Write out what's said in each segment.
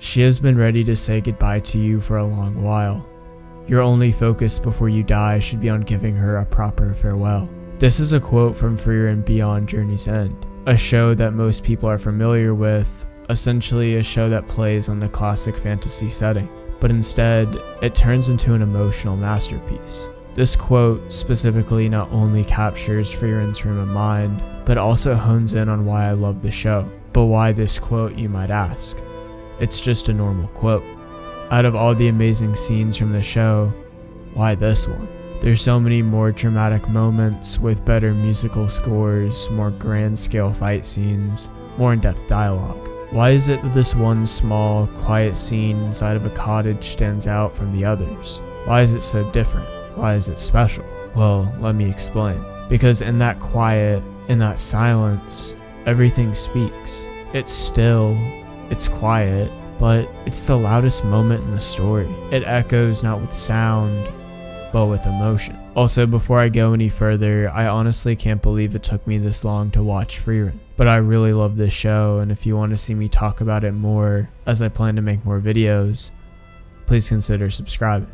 She has been ready to say goodbye to you for a long while. Your only focus before you die should be on giving her a proper farewell. This is a quote from Frieren Beyond Journey's End, a show that most people are familiar with, essentially a show that plays on the classic fantasy setting, but instead, it turns into an emotional masterpiece. This quote specifically not only captures Frieren's frame of mind, but also hones in on why I love the show. But why this quote, you might ask? It's just a normal quote. Out of all the amazing scenes from the show, why this one? There's so many more dramatic moments with better musical scores, more grand scale fight scenes, more in-depth dialogue. Why is it that this one small, quiet scene inside of a cottage stands out from the others? Why is it so different? Why is it special? Well, let me explain. Because in that quiet, in that silence, everything speaks. It's still, it's quiet, but it's the loudest moment in the story. It echoes not with sound, but with emotion. Also, before I go any further, I honestly can't believe it took me this long to watch Frieren. But I really love this show, and if you want to see me talk about it more, as I plan to make more videos, please consider subscribing.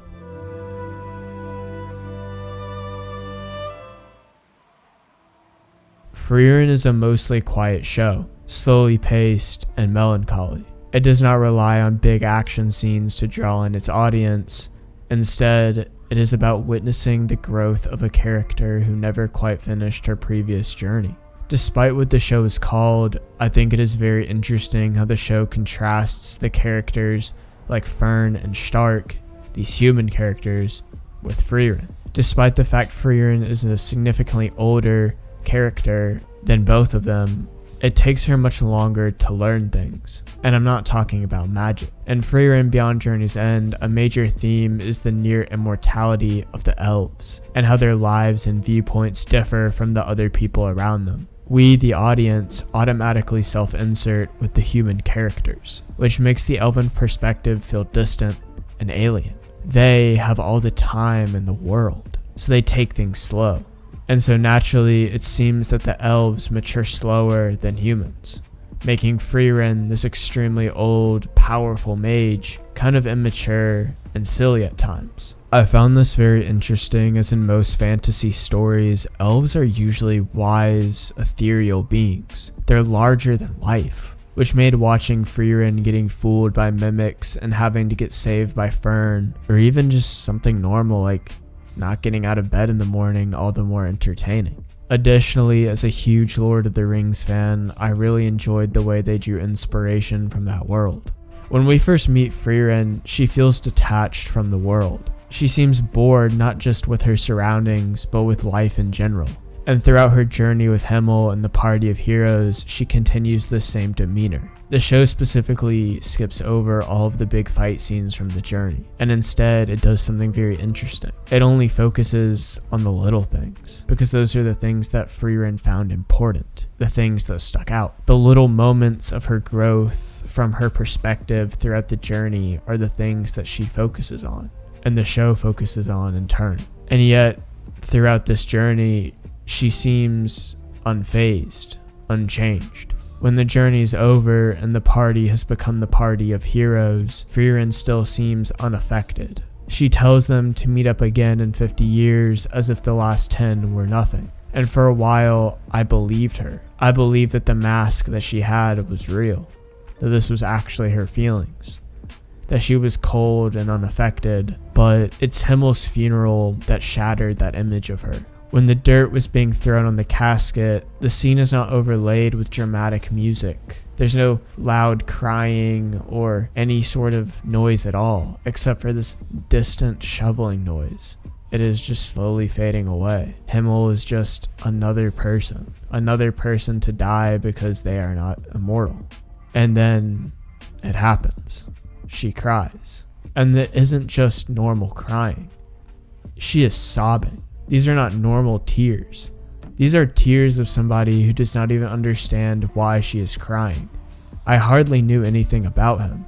Frieren is a mostly quiet show, slowly paced and melancholy. It does not rely on big action scenes to draw in its audience. Instead, it is about witnessing the growth of a character who never quite finished her previous journey. Despite what the show is called, I think it is very interesting how the show contrasts the characters like Fern and Stark, these human characters, with Frieren. Despite the fact Frieren is a significantly older character than both of them, it takes her much longer to learn things, and I'm not talking about magic. In Frieren Beyond Journey's End, a major theme is the near immortality of the elves, and how their lives and viewpoints differ from the other people around them. We, the audience, automatically self-insert with the human characters, which makes the elven perspective feel distant and alien. They have all the time in the world, so they take things slow. And so naturally, it seems that the elves mature slower than humans, making Frieren, this extremely old, powerful mage, kind of immature and silly at times. I found this very interesting, as in most fantasy stories, elves are usually wise, ethereal beings. They're larger than life, which made watching Frieren getting fooled by mimics and having to get saved by Fern, or even just something normal like not getting out of bed in the morning, all the more entertaining. Additionally, as a huge Lord of the Rings fan, I really enjoyed the way they drew inspiration from that world. When we first meet Frieren, she feels detached from the world. She seems bored not just with her surroundings, but with life in general. And throughout her journey with Himmel and the party of heroes, she continues the same demeanor. The show specifically skips over all of the big fight scenes from the journey, and instead it does something very interesting. It only focuses on the little things, because those are the things that Frieren found important, the things that stuck out. The little moments of her growth from her perspective throughout the journey are the things that she focuses on, and the show focuses on in turn. And yet, throughout this journey, she seems unfazed, unchanged. When the journey's over and the party has become the party of heroes, Frieren still seems unaffected. She tells them to meet up again in 50 years as if the last 10 were nothing. And for a while, I believed her. I believed that the mask that she had was real, that this was actually her feelings, that she was cold and unaffected, but it's Himmel's funeral that shattered that image of her. When the dirt was being thrown on the casket, the scene is not overlaid with dramatic music. There's no loud crying or any sort of noise at all, except for this distant shoveling noise. It is just slowly fading away. Himmel is just another person to die because they are not immortal. And then it happens. She cries. And it isn't just normal crying. She is sobbing. These are not normal tears. These are tears of somebody who does not even understand why she is crying. I hardly knew anything about him.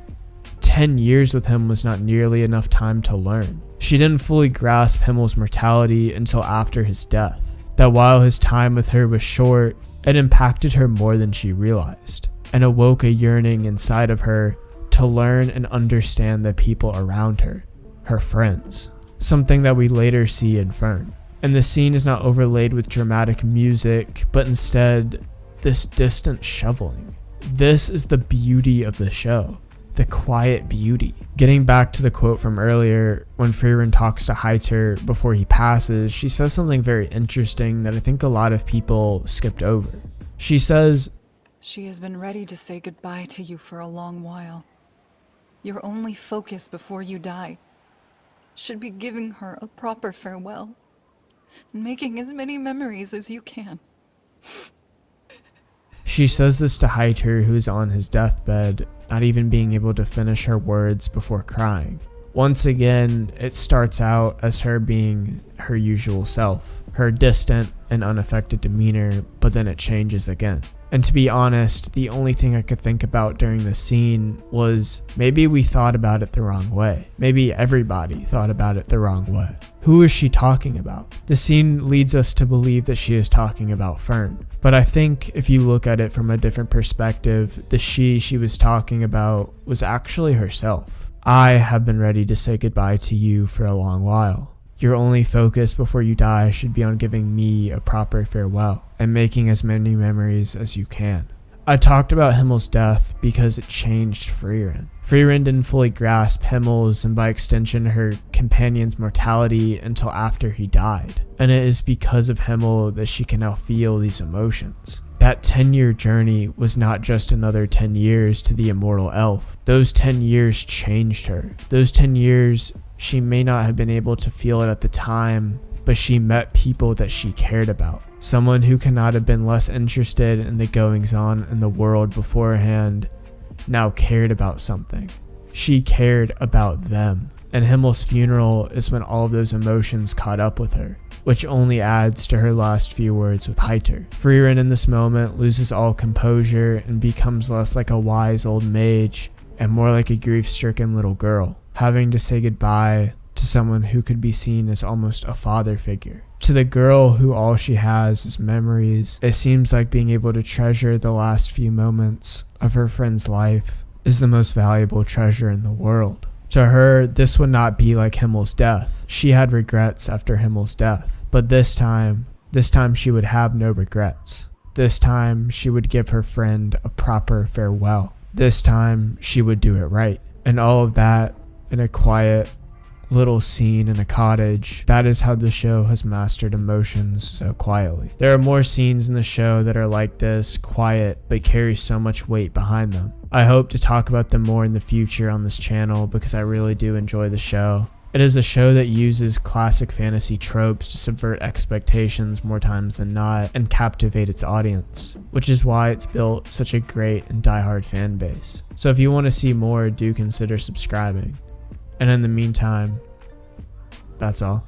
10 years with him was not nearly enough time to learn. She didn't fully grasp Himmel's mortality until after his death. That while his time with her was short, it impacted her more than she realized, and awoke a yearning inside of her to to learn and understand the people around her, her friends, something that we later see in Fern. And the scene is not overlaid with dramatic music, but instead this distant shoveling. This is the beauty of the show, the quiet beauty. Getting back to the quote from earlier, when Frieren talks to Heiter before he passes, she says something very interesting that I think a lot of people skipped over. She says, "She has been ready to say goodbye to you for a long while. Your only focus before you die should be giving her a proper farewell, and making as many memories as you can." She says this to Heiter, who is on his deathbed, not even being able to finish her words before crying. Once again, it starts out as her being her usual self, her distant and unaffected demeanor, but then it changes again. And to be honest, the only thing I could think about during the scene was maybe we thought about it the wrong way. Maybe everybody thought about it the wrong way. Who is she talking about? The scene leads us to believe that she is talking about Fern. But I think if you look at it from a different perspective, the she was talking about was actually herself. I have been ready to say goodbye to you for a long while. Your only focus before you die should be on giving me a proper farewell and making as many memories as you can. I talked about Himmel's death because it changed Frieren. Frieren didn't fully grasp Himmel's and by extension her companion's mortality until after he died. And it is because of Himmel that she can now feel these emotions. That 10-year journey was not just another 10 years to the immortal elf. Those 10 years changed her. Those 10 years, she may not have been able to feel it at the time, but she met people that she cared about. Someone who cannot have been less interested in the goings-on in the world beforehand now cared about something. She cared about them. And Himmel's funeral is when all of those emotions caught up with her, which only adds to her last few words with Heiter. Frieren in this moment loses all composure and becomes less like a wise old mage and more like a grief-stricken little girl, having to say goodbye to someone who could be seen as almost a father figure. To the girl who all she has is memories, it seems like being able to treasure the last few moments of her friend's life is the most valuable treasure in the world. To her, this would not be like Himmel's death. She had regrets after Himmel's death, but this time she would have no regrets. This time she would give her friend a proper farewell. This time she would do it right. And all of that in a quiet little scene in a cottage. That is how the show has mastered emotions so quietly. There are more scenes in the show that are like this, quiet, but carry so much weight behind them. I hope to talk about them more in the future on this channel because I really do enjoy the show. It is a show that uses classic fantasy tropes to subvert expectations more times than not and captivate its audience, which is why it's built such a great and diehard fan base. So if you want to see more, do consider subscribing. And in the meantime, that's all.